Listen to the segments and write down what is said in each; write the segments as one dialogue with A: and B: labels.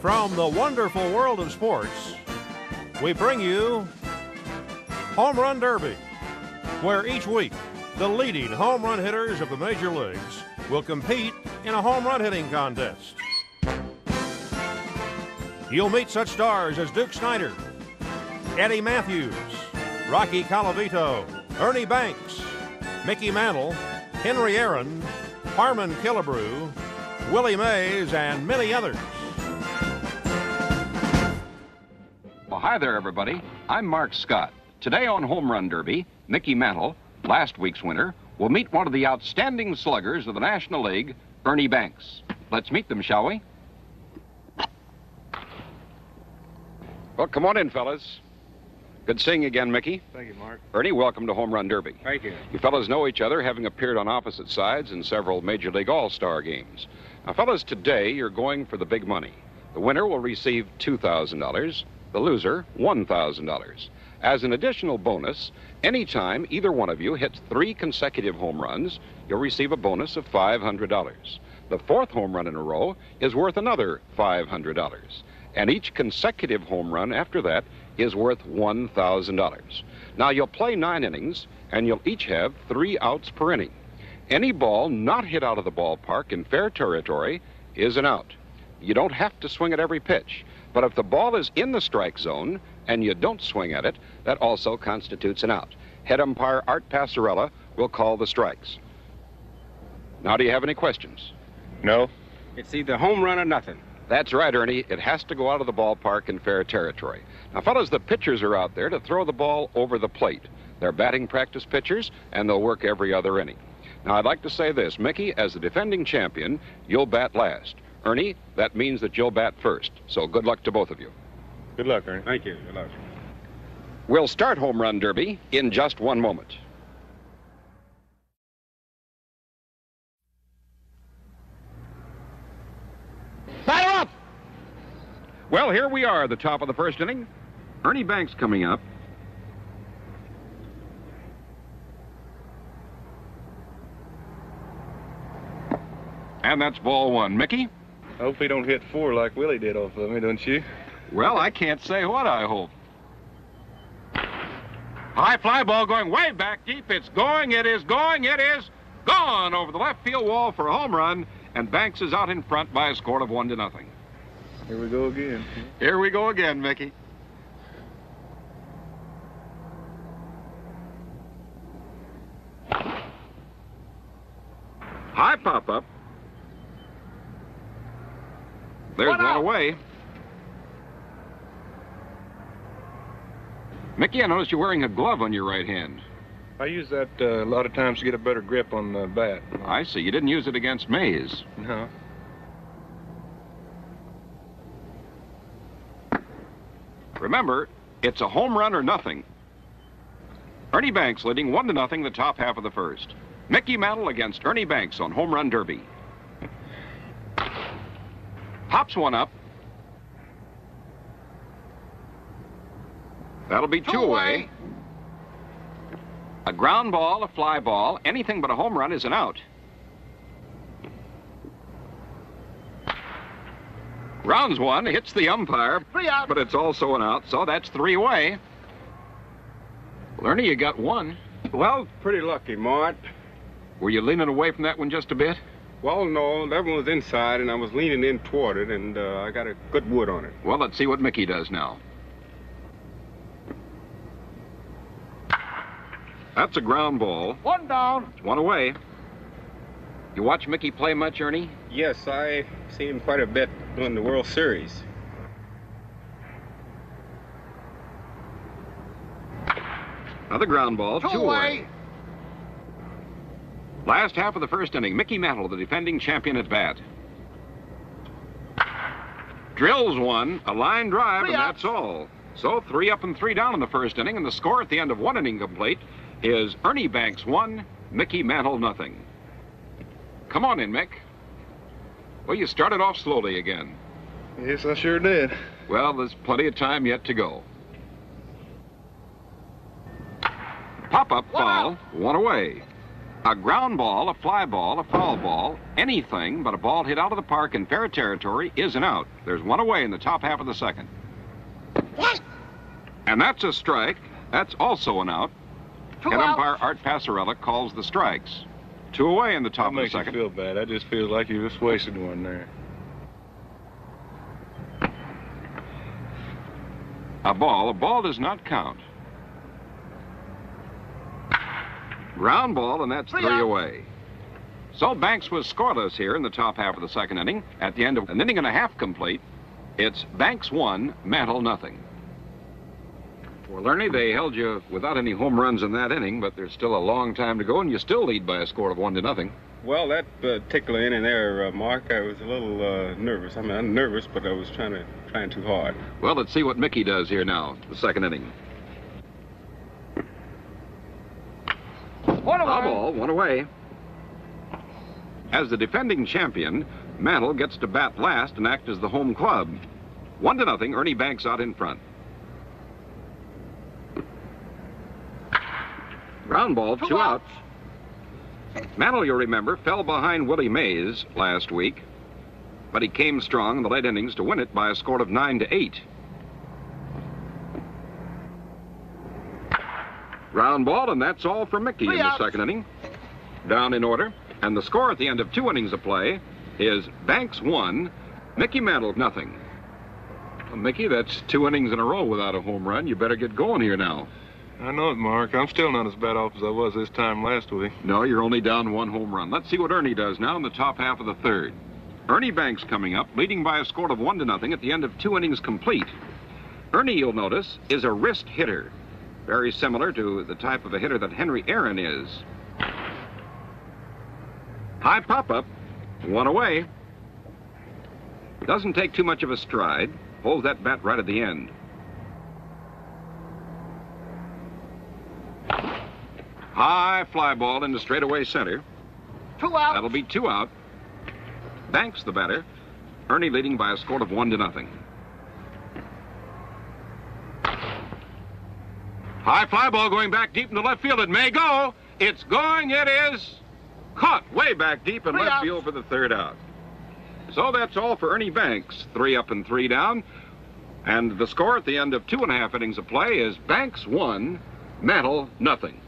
A: From the wonderful world of sports, we bring you Home Run Derby, where each week the leading home run hitters of the major leagues will compete in a home run hitting contest. You'll meet such stars as Duke Snider, Eddie Matthews, Rocky Colavito, Ernie Banks, Mickey Mantle, Henry Aaron, Harmon Killebrew, Willie Mays, and many others.
B: Well, hi there, everybody. I'm Mark Scott. Today on Home Run Derby, Mickey Mantle, last week's winner, will meet one of the outstanding sluggers of the National League, Ernie Banks. Let's meet them, shall we? Well, come on in, fellas. Good seeing you again, Mickey.
C: Thank you, Mark.
B: Ernie, welcome to Home Run Derby.
C: Thank you.
B: You fellas know each other, having appeared on opposite sides in several Major League All-Star games. Now, fellas, today you're going for the big money. The winner will receive $2,000, the loser $1,000. As an additional bonus, anytime either one of you hits 3 consecutive home runs, you'll receive a bonus of $500. The 4th home run in a row is worth another $500. And each consecutive home run after that is worth $1,000. Now, you'll play 9 innings, and you'll each have 3 outs per inning. Any ball not hit out of the ballpark in fair territory is an out. You don't have to swing at every pitch, but if the ball is in the strike zone and you don't swing at it, that also constitutes an out. Head umpire Art Passarella will call the strikes. Now, do you have any questions?
C: No. It's either home run or nothing.
B: That's right, Ernie. It has to go out of the ballpark in fair territory. Now, fellas, the pitchers are out there to throw the ball over the plate. They're batting practice pitchers, and they'll work every other inning. Now, I'd like to say this. Mickey, as the defending champion, you'll bat last. Ernie, that means that you'll bat first. So good luck to both of you.
C: Good luck, Ernie. Thank you. Good luck.
B: We'll start Home Run Derby in just one moment.
D: Batter up!
B: Well, here we are, the top of the first inning. Ernie Banks coming up. And that's ball 1. Mickey?
C: I hope he don't hit 4 like Willie did off of me, don't you?
B: Well, I can't say what I hope. High fly ball going way back deep. It's going, it is going, it is gone over the left field wall for a home run, and Banks is out in front by a score of 1-0.
C: Here we go again.
B: Here we go again, Mickey. High pop-up. There's one away. Mickey, I noticed you're wearing a glove on your right hand.
C: I use that a lot of times to get a better grip on the bat.
B: I see. You didn't use it against Mays.
C: No.
B: Remember, it's a home run or nothing. Ernie Banks leading 1-0 the top half of the first. Mickey Mantle against Ernie Banks on Home Run Derby. Pops one up. That'll be 2 away. A ground ball, a fly ball, anything but a home run is an out. Rounds 1, hits the umpire,
D: 3 out.
B: but it's also an out, so that's 3 away. Well, Ernie, you got 1.
C: Well, pretty lucky, Mart.
B: Were you leaning away from that one just a bit?
C: Well, no, that one was inside, and I was leaning in toward it, and I got a good wood on it.
B: Well, let's see what Mickey does now. That's a ground ball.
D: 1 down.
B: It's 1 away. You watch Mickey play much, Ernie?
C: Yes, I seen him quite a bit during the World Series.
B: Another ground ball, 2 away. Last half of the first inning, Mickey Mantle, the defending champion at bat. Drills one, a line drive, and that's all. So 3 up and 3 down in the first inning, and the score at the end of 1 inning complete is Ernie Banks 1, Mickey Mantle 0. Come on in, Mick. Well, you started off slowly again.
C: Yes, I sure did.
B: Well, there's plenty of time yet to go. Pop-up foul, 1 away. A ground ball, a fly ball, a foul ball, anything but a ball hit out of the park in fair territory is an out. There's one away in the top half of the second. And that's a strike. That's also an out. Head umpire Art Passarella calls the strikes. 2 away in the top of the second.
C: That makes you feel bad. I just feel like you just wasted one there.
B: A ball does not count. Ground ball, and that's 3 away. So Banks was scoreless here in the top half of the second inning. At the end of an inning and a half complete, it's Banks 1, Mantle nothing. Well, Ernie, they held you without any home runs in that inning, but there's still a long time to go, and you still lead by a score of 1-0.
C: Well, that particular inning there, Mark, I was a little nervous. I mean, I'm nervous, but I was trying too hard.
B: Well, let's see what Mickey does here now, the second inning.
D: One away.
B: Ball, 1 away. As the defending champion, Mantle gets to bat last and act as the home club. 1-0, Ernie Banks out in front. Ground ball, 2 outs. Mantle, you'll remember, fell behind Willie Mays last week, but he came strong in the late innings to win it by a score of 9-8. Ground ball, and that's all for Mickey in the second inning. Down in order, and the score at the end of 2 innings of play is Banks 1, Mickey Mantle nothing. Well, Mickey, that's 2 innings in a row without a home run. You better get going here now.
C: I know it, Mark. I'm still not as bad off as I was this time last week.
B: No, you're only down 1 home run. Let's see what Ernie does now in the top half of the third. Ernie Banks coming up, leading by a score of 1-0 at the end of 2 innings complete. Ernie, you'll notice, is a wrist hitter, very similar to the type of a hitter that Henry Aaron is. High pop-up, 1 away. Doesn't take too much of a stride, holds that bat right at the end. High fly ball into straightaway center.
D: 2 outs.
B: That'll be 2 out. Banks the batter. Ernie leading by a score of 1-0. High fly ball going back deep into left field. It may go. It's going. It is caught way back deep in left field for the 3rd out. So that's all for Ernie Banks. 3 up and 3 down. And the score at the end of 2.5 innings of play is Banks 1, Mantle nothing.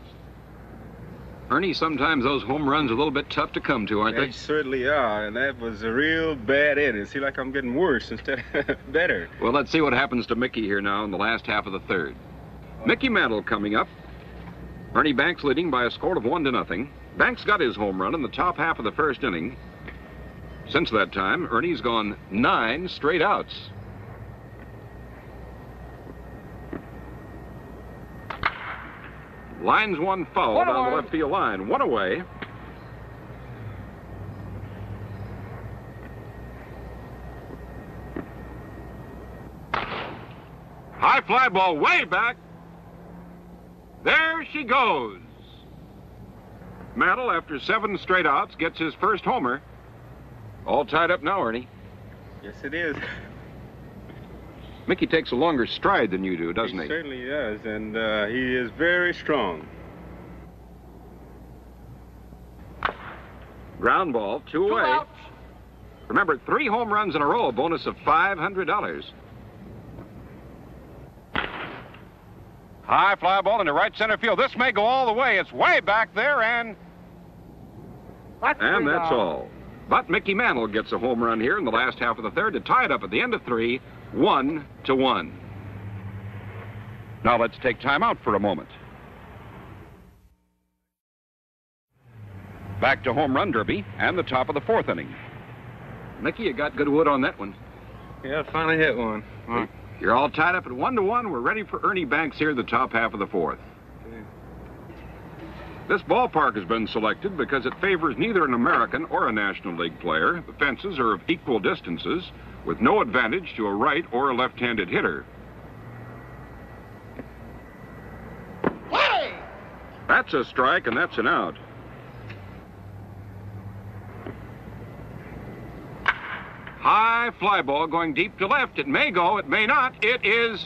B: Ernie, sometimes those home runs are a little bit tough to come to, aren't they?
C: They certainly are, and that was a real bad inning. See, like I'm getting worse instead of better.
B: Well, let's see what happens to Mickey here now in the last half of the third. Mickey Mantle coming up. Ernie Banks leading by a score of 1-0. Banks got his home run in the top half of the first inning. Since that time, Ernie's gone 9 straight outs. Lines 1 foul down the left field line. 1 away. High fly ball way back. There she goes. Mantle, after 7 straight outs, gets his first homer. All tied up now, Ernie.
C: Yes, it is.
B: Mickey takes a longer stride than you do, doesn't he?
C: He certainly does, and he is very strong.
B: Ground ball, 2 away.
D: outs.
B: Remember, 3 home runs in a row, a bonus of $500. High fly ball into right center field. This may go all the way. It's way back there, and that's all. But Mickey Mantle gets a home run here in the last half of the third to tie it up at the end of 3, 1-1. Now let's take time out for a moment. Back to home run derby and the top of the 4th inning. Mickey, you got good wood on that one.
C: Yeah, I finally hit one. Well,
B: you're all tied up at 1-1. We're ready for Ernie Banks here in the top half of the 4th. This ballpark has been selected because it favors neither an American or a National League player. The fences are of equal distances, with no advantage to a right or a left-handed hitter.
D: Hey!
B: That's a strike, and that's an out. High fly ball going deep to left. It may go, it may not. It is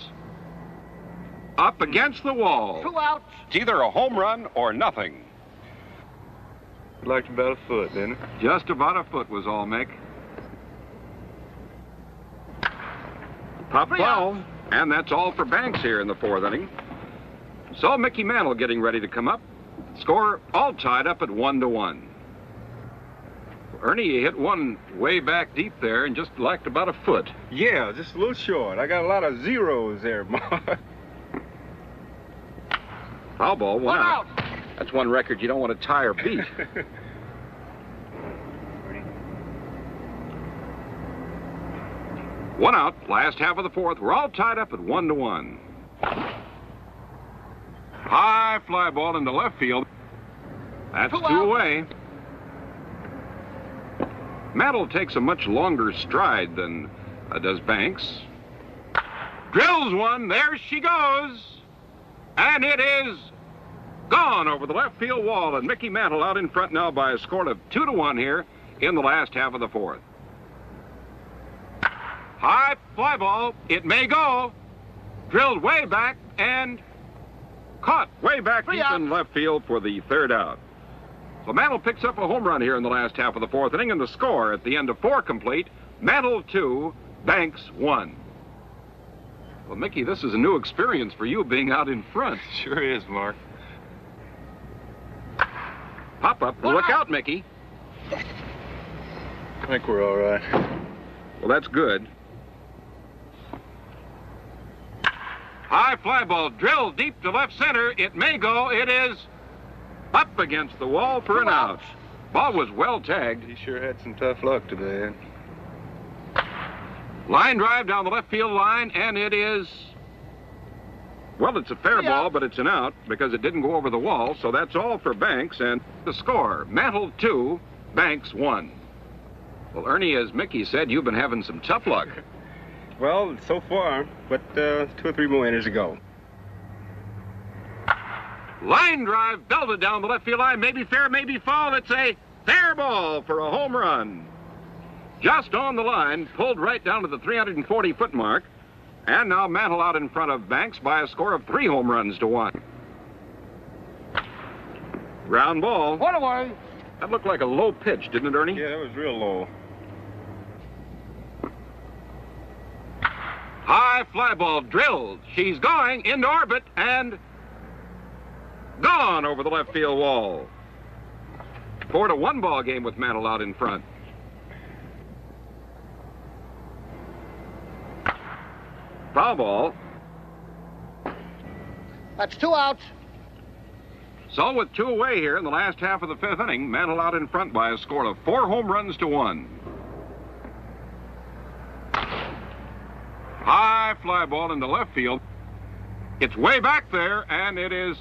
B: up against the wall.
D: 2 outs.
B: It's either a home run or nothing.
C: Like about a foot, didn't it?
B: Just about a foot was all, Mick. Pop foul. And that's all for Banks here in the fourth inning. So Mickey Mantle getting ready to come up. Score all tied up at 1-1. Ernie hit one way back deep there and just lacked about a foot.
C: Yeah, just a little short. I got a lot of zeros there, Mark.
B: Foul ball, one out. That's one record you don't want to tie or beat. One out, last half of the fourth. We're all tied up at 1-1. High fly ball into left field. That's two away. Mantle takes a much longer stride than does Banks. Drills one. There she goes. And it is gone over the left field wall. And Mickey Mantle out in front now by a score of 2-1 here in the last half of the fourth. High fly ball. It may go. Drilled way back and caught way back deep in left field for the third out. So Mantle picks up a home run here in the last half of the fourth inning, and the score at the end of 4 complete, Mantle 2, Banks 1. Well, Mickey, this is a new experience for you being out in front.
C: Sure is, Mark.
B: Pop up. Look out, Mickey.
C: I think we're all right.
B: Well, that's good. High fly ball drilled deep to left center. It may go. It is up against the wall for an out. Ball was well tagged.
C: He sure had some tough luck today.
B: Line drive down the left field line, and it is, well, it's a fair ball, but it's an out because it didn't go over the wall. So that's all for Banks, and the score, Mantle 2, Banks 1. Well, Ernie, as Mickey said, you've been having some tough luck.
C: Well, so far, but 2 or 3 more innings to go.
B: Line drive belted down the left field line. Maybe fair, maybe foul. It's a fair ball for a home run. Just on the line, pulled right down to the 340-foot mark. And now Mantle out in front of Banks by a score of 3 home runs to 1. Ground ball.
D: 1 away.
B: That looked like a low pitch, didn't it, Ernie?
C: Yeah, that was real low.
B: High fly ball drilled. She's going into orbit and gone over the left field wall. 4-1 ball game with Mantle out in front. Foul ball.
D: That's 2 outs.
B: So with 2 away here in the last half of the 5th inning, Mantle out in front by a score of 4 home runs to 1. High fly ball into left field. It's way back there, and it is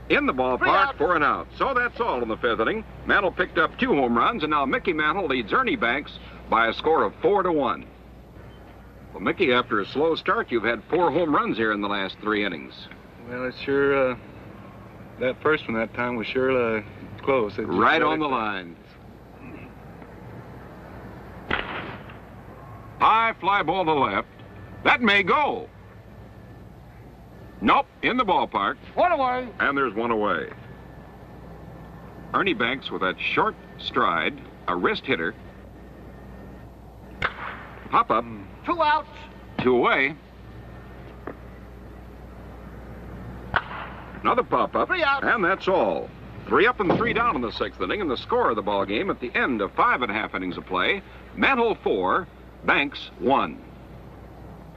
B: in the ballpark for an out. So that's all in the 5th inning. Mantle picked up 2 home runs, and now Mickey Mantle leads Ernie Banks by a score of 4-1. Well, Mickey, after a slow start, you've had 4 home runs here in the last 3 innings.
C: Well, it's sure, that first one that time was sure close.
B: Right on the line. High fly ball to left. That may go. Nope, in the ballpark.
D: 1 away.
B: And there's 1 away. Ernie Banks with that short stride, a wrist hitter. Pop up.
D: 2 outs.
B: 2 away. Another pop up.
D: 3 outs.
B: And that's all. 3 up and 3 down in the 6th inning, and the score of the ball game at the end of 5½ innings of play, Mantle 4, Banks 1.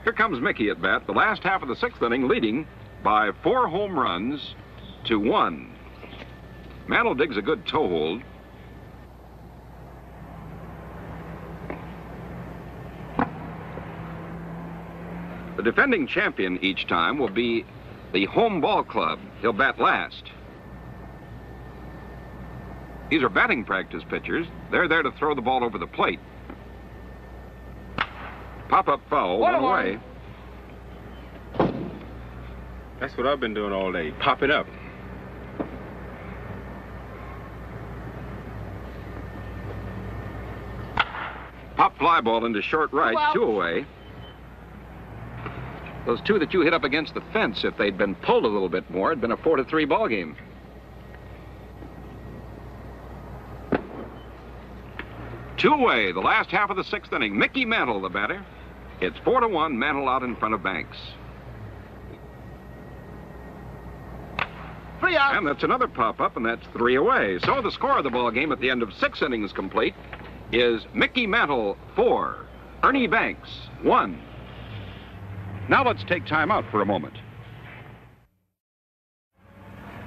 B: Here comes Mickey at bat, the last half of the 6th inning, leading by 4 home runs to 1. Mantle digs a good toe hold. The defending champion each time will be the home ball club. He'll bat last. These are batting practice pitchers. They're there to throw the ball over the plate. Pop-up foul, 1 away.
C: That's what I've been doing all day, popping up.
B: Pop fly ball into short right, 2 away. Those 2 that you hit up against the fence, if they'd been pulled a little bit more, it'd been a 4-3 ball game. Two away, the last half of the sixth inning. Mickey Mantle, the batter. It's 4-1, Mantle out in front of Banks.
D: 3 outs.
B: And that's another pop-up, and that's 3 away. So the score of the ball game at the end of 6 innings complete is Mickey Mantle 4, Ernie Banks 1. Now let's take time out for a moment.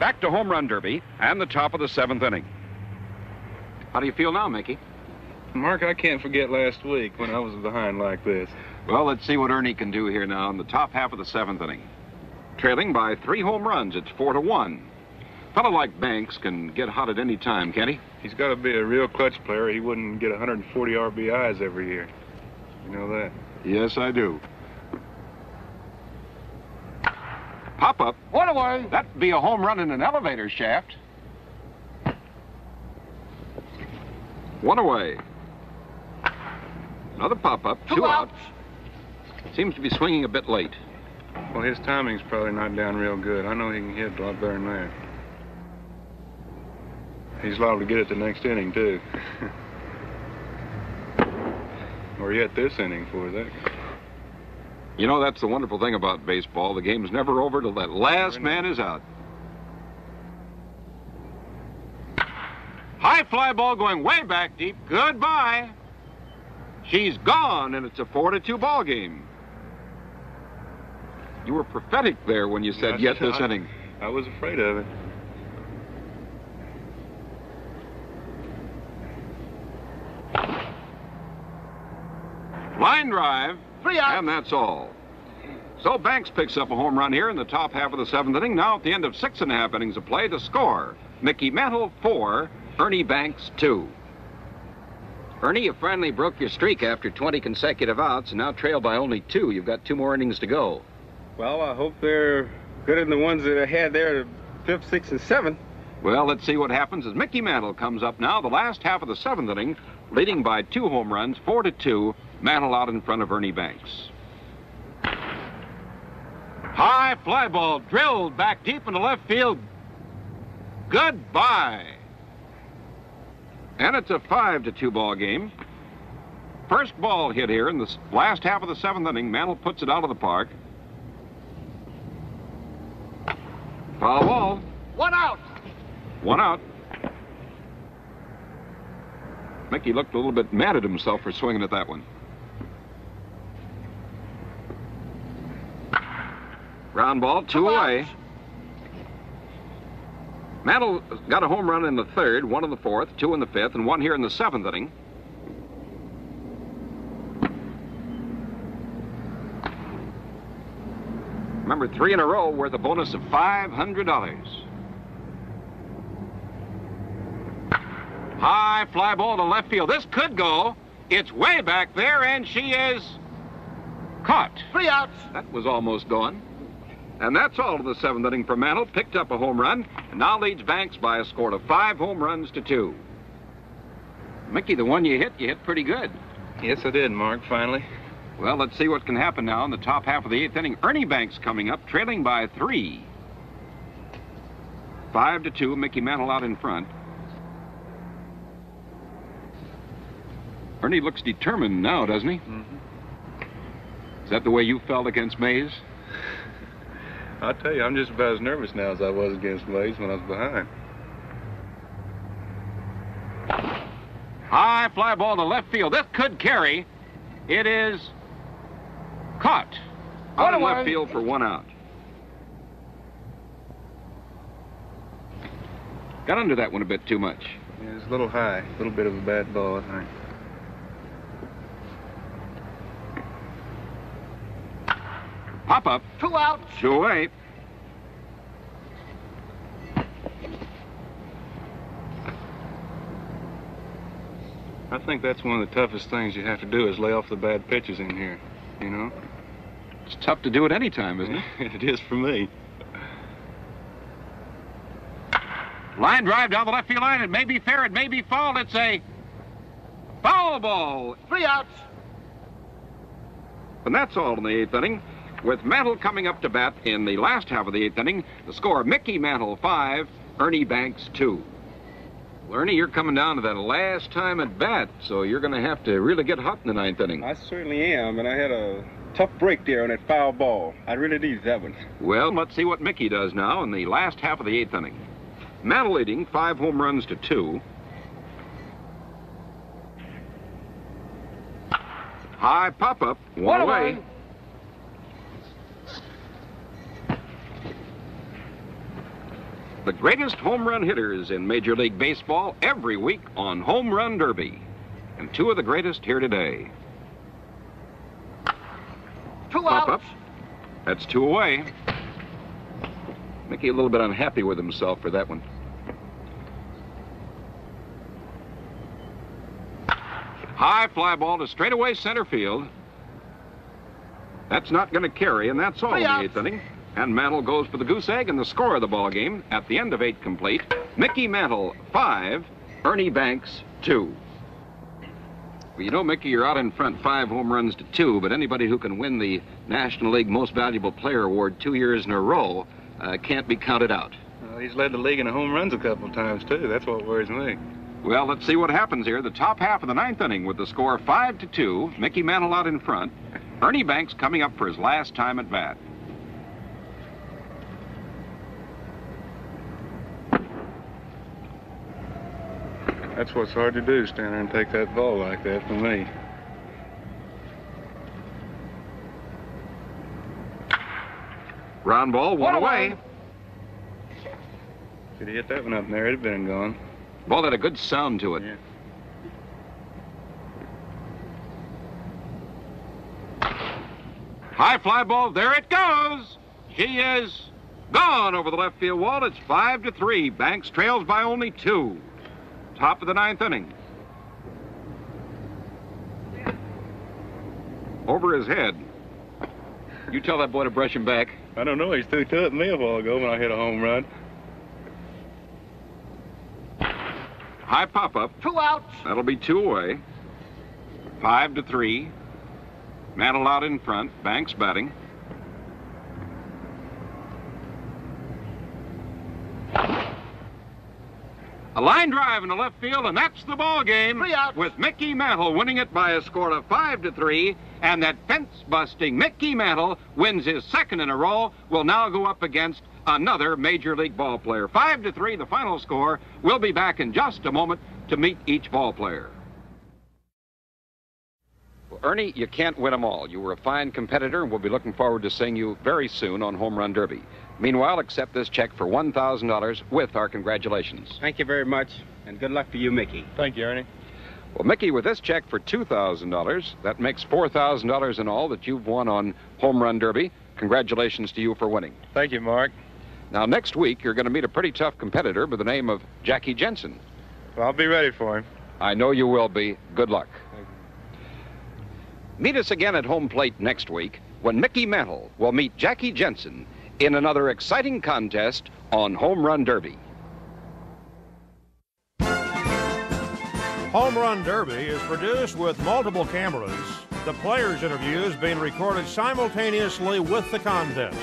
B: Back to Home Run Derby and the top of the 7th inning. How do you feel now, Mickey?
C: Mark, I can't forget last week when I was behind like this.
B: Well, let's see what Ernie can do here now in the top half of the 7th inning. Trailing by 3 home runs, it's 4-1. A fellow like Banks can get hot at any time, can't he?
C: He's got to be a real clutch player. He wouldn't get 140 RBIs every year. You know that?
B: Yes, I do. Pop-up.
D: 1 away.
B: That'd be a home run in an elevator shaft. 1 away. Another pop-up, 2 outs. Seems to be swinging a bit late.
C: Well, his timing's probably not down real good. I know he can hit a lot better than that. He's liable to get it the next inning, too. Or yet this inning for that.
B: You know, that's the wonderful thing about baseball. The game's never over till that last man is out. High fly ball going way back deep. Goodbye. She's gone, and it's a 4-2 ball game. You were prophetic there when you said yet this inning.
C: I was afraid of it.
B: Line drive.
D: 3 outs.
B: And that's all. So Banks picks up a home run here in the top half of the 7th inning. Now at the end of 6.5 innings of play, the score: Mickey Mantle 4, Ernie Banks 2.
E: Ernie, you finally broke your streak after 20 consecutive outs and now trail by only 2. You've got 2 more innings to go.
C: Well, I hope they're good in the ones that I had there, 5th, 6th, and 7th.
B: Well, let's see what happens as Mickey Mantle comes up now, the last half of the 7th inning, leading by 2 home runs, 4-2, Mantle out in front of Ernie Banks. High fly ball drilled back deep into left field. Goodbye. And it's a 5-2 ball game. First ball hit here in the last half of the 7th inning. Mantle puts it out of the park. Foul ball.
D: 1 out.
B: 1 out. Mickey looked a little bit mad at himself for swinging at that one. Ground ball, 2 away. Mantle got a home run in the 3rd, 1 in the 4th, 2 in the 5th, and 1 here in the 7th inning. Remember, 3 in a row worth a bonus of $500. High fly ball to left field. This could go. It's way back there, and she is caught.
D: 3 outs.
B: That was almost gone. And that's all of the 7th inning for Mantle. Picked up a home run, and now leads Banks by a score of 5 home runs to 2. Mickey, the one you hit pretty good.
C: Yes, I did, Mark, finally.
B: Well, let's see what can happen now in the top half of the 8th inning. Ernie Banks coming up, trailing by 3. 5-2, Mickey Mantle out in front. Ernie looks determined now, doesn't he?
C: Mm-hmm.
B: Is that the way you felt against Mays?
C: I'll tell you, I'm just about as nervous now as I was against Mays when I was behind.
B: High fly ball to left field. This could carry. It is caught. Out in left field for 1 out. Got under that one a bit too much.
C: Yeah, it's a little high. A little bit of a bad ball, I think.
B: Pop up.
D: 2 outs.
B: 2 away.
C: I think that's one of the toughest things you have to do is lay off the bad pitches in here, you know?
B: It's tough to do it any time, isn't it?
C: It is for me.
B: Line drive down the left field line. It may be fair, it may be foul. It's a foul ball.
D: 3 outs.
B: And that's all in the 8th inning. With Mantle coming up to bat in the last half of the 8th inning, the score: Mickey Mantle 5, Ernie Banks 2.
E: Well, Ernie, you're coming down to that last time at bat, so you're going to have to really get hot in the ninth inning.
C: I certainly am, and I had a tough break there on that foul ball. I really needed that one.
E: Well, let's see what Mickey does now in the last half of the eighth inning. Mantle leading 5 home runs to 2. High pop-up, one away. The greatest home run hitters in Major League Baseball every week on Home Run Derby. And 2 of the greatest here today.
D: 2
E: Pop-up.
D: outs.
E: That's 2 away. Mickey a little bit unhappy with himself for that one. High fly ball to straightaway center field. That's not going to carry, and that's all in the eighth inning. And Mantle goes for the goose egg and the score of the ball game at the end of 8 complete. Mickey Mantle 5, Ernie Banks 2. Well, you know, Mickey, you're out in front 5 home runs to 2, but anybody who can win the National League Most Valuable Player Award 2 years in a row can't be counted out.
C: Well, he's led the league in home runs a couple of times, too. That's what worries me.
E: Well, let's see what happens here. The top half of the 9th inning with the score 5-2. Mickey Mantle out in front. Ernie Banks coming up for his last time at bat.
C: That's what's hard to do, stand there and take that ball like that for me.
E: Ground ball, one away.
C: Could he hit that one up there, it'd have been gone.
E: Ball had a good sound to it.
C: Yeah.
E: High fly ball, there it goes. He is gone over the left field wall. It's 5-3. Banks trails by only 2. Top of the 9th inning. Over his head. You tell that boy to brush him back.
C: I don't know, he threw 2 at me a while ago when I hit a home run.
E: High pop-up.
D: 2 outs.
E: That'll be 2 away. 5-3. Mantle out in front. Banks batting. A line drive in the left field, and that's the ball game.
D: 3 outs.
E: With Mickey Mantle winning it by a score of 5-3, and that fence-busting Mickey Mantle wins his 2nd in a row. Will now go up against another Major League ball player. 5-3, the final score. We'll be back in just a moment to meet each ball player. Well, Ernie, you can't win them all. You were a fine competitor, and we'll be looking forward to seeing you very soon on Home Run Derby. Meanwhile, accept this check for $1,000 with our congratulations.
C: Thank you very much, and good luck to you, Mickey. Thank you, Ernie.
E: Well, Mickey, with this check for $2,000, that makes $4,000 in all that you've won on Home Run Derby. Congratulations to you for winning.
C: Thank you, Mark.
E: Now, next week, you're going to meet a pretty tough competitor by the name of Jackie Jensen.
C: Well, I'll be ready for him.
E: I know you will be. Good luck. Meet us again at home plate next week when Mickey Mantle will meet Jackie Jensen in another exciting contest on Home Run Derby.
A: Home Run Derby is produced with multiple cameras, the players' interviews being recorded simultaneously with the contest.